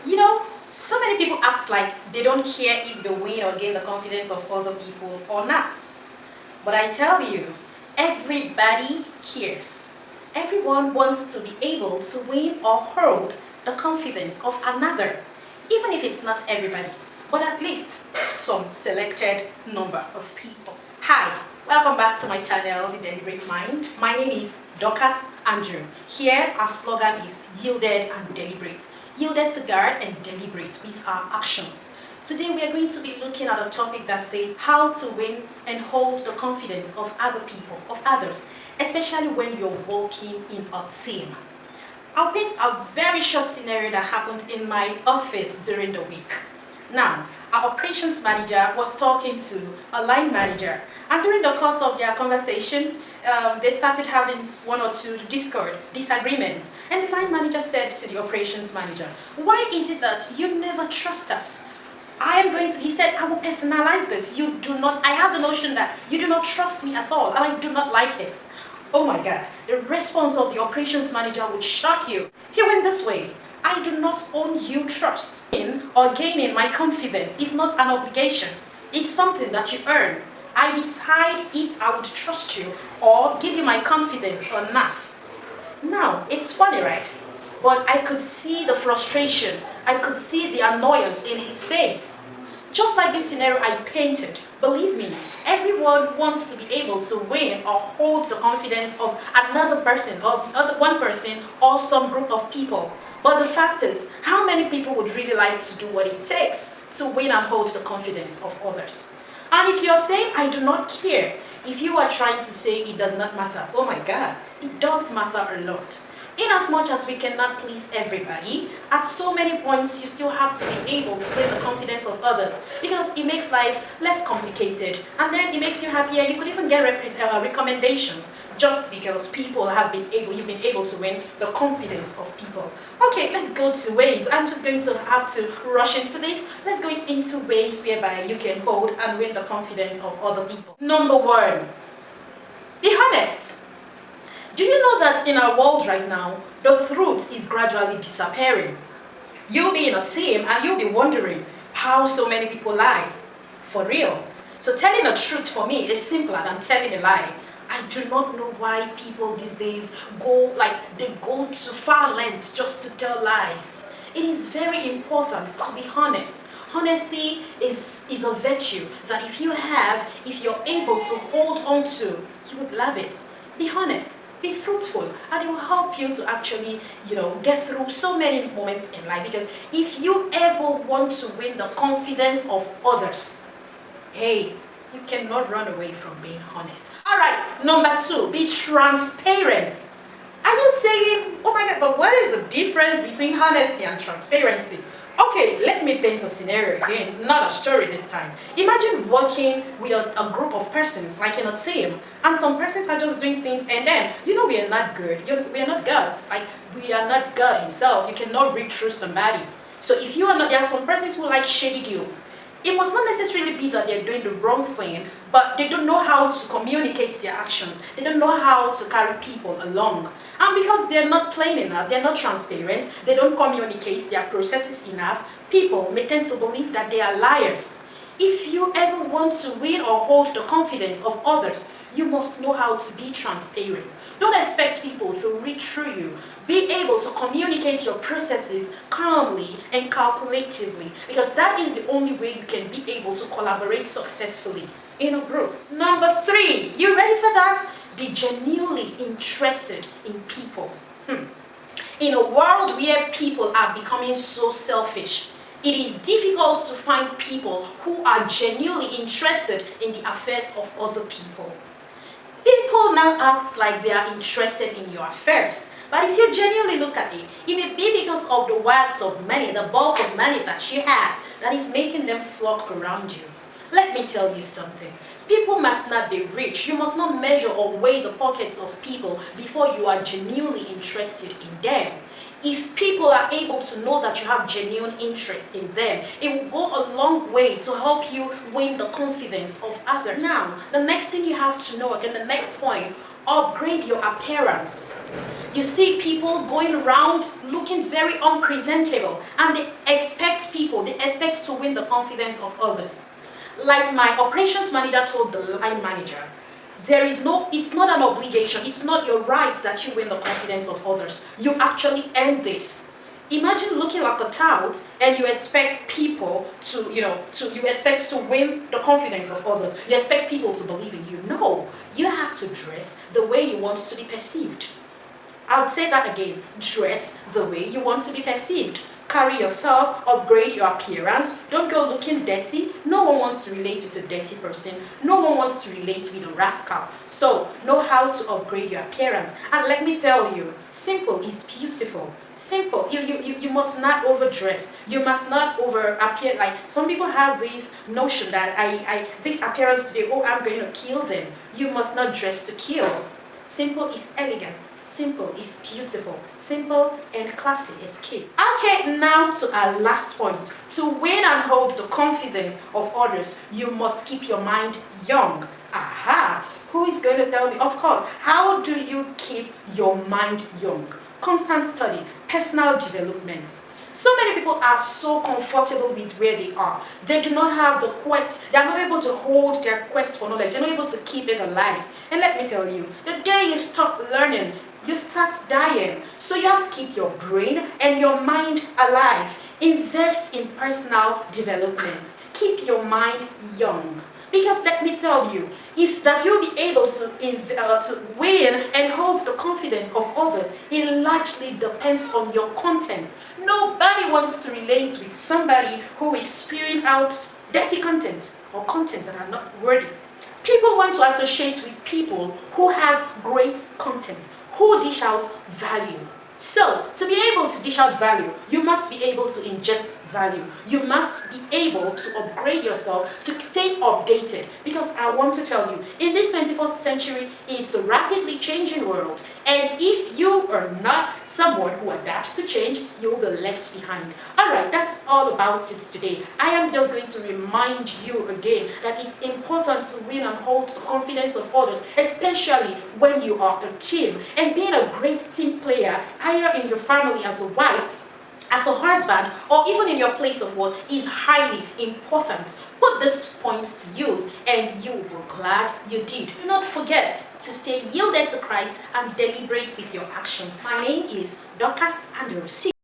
You know, so many people act like they don't care if they win or gain the confidence of other people or not. But I tell you, everybody cares. Everyone wants to be able to win or hold the confidence of another, even if it's not everybody, but at least some selected number of people. Hi, welcome back to my channel, The Deliberate Mind. My name is Dorcas Andrew. Here, our slogan is yielded and deliberate. Yielded to God and deliberate with our actions. Today we are going to be looking at a topic that says how to win and hold the confidence of other people, of others, especially when you're working in a team. I'll paint a very short scenario that happened in my office during the week. Now, our operations manager was talking to a line manager, and during the course of their conversation, they started having one or two disagreements, and the line manager said to the operations manager, "Why is it that you never trust us? He said, I will personalize this. You do not, I have the notion that you do not trust me at all, and I do not like it." Oh my God, the response of the operations manager would shock you. He went this way: "I do not owe you trust. Or gaining my confidence is not an obligation. It's something that you earn. I decide if I would trust you or give you my confidence or not." Now, it's funny, right? But I could see the frustration. I could see the annoyance in his face. Just like this scenario I painted, believe me, everyone wants to be able to win or hold the confidence of another person, of the other one person, or some group of people. But the fact is, how many people would really like to do what it takes to win and hold the confidence of others? And if you're saying, "I do not care," if you are trying to say it does not matter, oh my God, it does matter a lot. In as much as we cannot please everybody, at so many points you still have to be able to win the confidence of others, because it makes life less complicated, and then it makes you happier. You could even get recommendations just because you've been able to win the confidence of people. Okay, let's go to ways. I'm just going to have to rush into this. Let's go into ways whereby you can hold and win the confidence of other people. Number one, be honest. Do you know that in our world right now, the truth is gradually disappearing? You'll be in a team and you'll be wondering how so many people lie. For real. So telling the truth for me is simpler than telling a lie. I do not know why people these days go to far lengths just to tell lies. It is very important to be honest. Honesty is a virtue that if you're able to hold on to, you would love it. Be honest. Be truthful, and it will help you to actually, get through so many moments in life. Because if you ever want to win the confidence of others, hey, you cannot run away from being honest. All right, number two, be transparent. Are you saying, "Oh my God, but what is the difference between honesty and transparency?" Okay, let me paint a scenario again, not a story this time. Imagine working with a group of persons, like in a team, and some persons are just doing things, and then, we are not good. We are not gods. Like, we are not God himself. You cannot read through somebody. So if you are not, there are some persons who like shady deals. It must not necessarily be that they're doing the wrong thing, but they don't know how to communicate their actions. They don't know how to carry people along. And because they're not plain enough, they're not transparent, they don't communicate their processes enough, people may tend to believe that they are liars. If you ever want to win or hold the confidence of others, you must know how to be transparent. Don't expect people to read through you. Be able to communicate your processes calmly and calculatively, because that is the only way you can be able to collaborate successfully in a group. Number three, you ready for that? Be genuinely interested in people. In a world where people are becoming so selfish, it is difficult to find people who are genuinely interested in the affairs of other people. People now act like they are interested in your affairs. But if you genuinely look at it, it may be because of the words of money, the bulk of money that you have, that is making them flock around you. Let me tell you something. People must not be rich. You must not measure or weigh the pockets of people before you are genuinely interested in them. If people are able to know that you have genuine interest in them, it will go a long way to help you win the confidence of others. Now, the next thing you have to know, again, the next point, Upgrade your appearance. You see people going around looking very unpresentable, and they expect to win the confidence of others. Like my operations manager told the line manager, it's not an obligation, it's not your right that you win the confidence of others. You actually earn this. Imagine looking like a tout and you expect people you expect to win the confidence of others. You expect people to believe in you. No, you have to dress the way you want to be perceived. I'll say that again. Dress the way you want to be perceived. Carry yourself, upgrade your appearance. Don't go looking dirty. No one wants to relate with a dirty person. No one wants to relate with a rascal. So, know how to upgrade your appearance. And let me tell you, simple is beautiful. Simple. You must not overdress. You must not over appear. Like some people have this notion that this appearance today, oh, I'm going to kill them. You must not dress to kill. Simple is elegant. Simple is beautiful. Simple and classy is key. Okay, now to our last point. To win and hold the confidence of others, you must keep your mind young. Aha! Who is going to tell me? Of course. How do you keep your mind young? Constant study, personal development. So many people are so comfortable with where they are. They do not have the quest. They are not able to hold their quest for knowledge. They're not able to keep it alive. And let me tell you, the day you stop learning, you start dying. So you have to keep your brain and your mind alive. Invest in personal development. Keep your mind young. Because let me tell you, if that you'll be able to win and hold the confidence of others, it largely depends on your content. Nobody wants to relate with somebody who is spewing out dirty content or content that are not worthy. People want to associate with people who have great content, who dish out value. So, to be able to dish out value, you must be able to ingest value. You must be able to upgrade yourself, to stay updated. Because I want to tell you, in this 21st century, it's a rapidly changing world. And if you are not someone who adapts to change, you will be left behind. Alright, that's all about it today. I am just going to remind you again that it's important to win and hold the confidence of others, especially when you are a team. And being a great team player, either in your family as a wife, as a husband, or even in your place of work, is highly important. Put these points to use and you will be glad you did. Do not forget to stay yielded to Christ and deliberate with your actions. My name is Dorcas Andrews.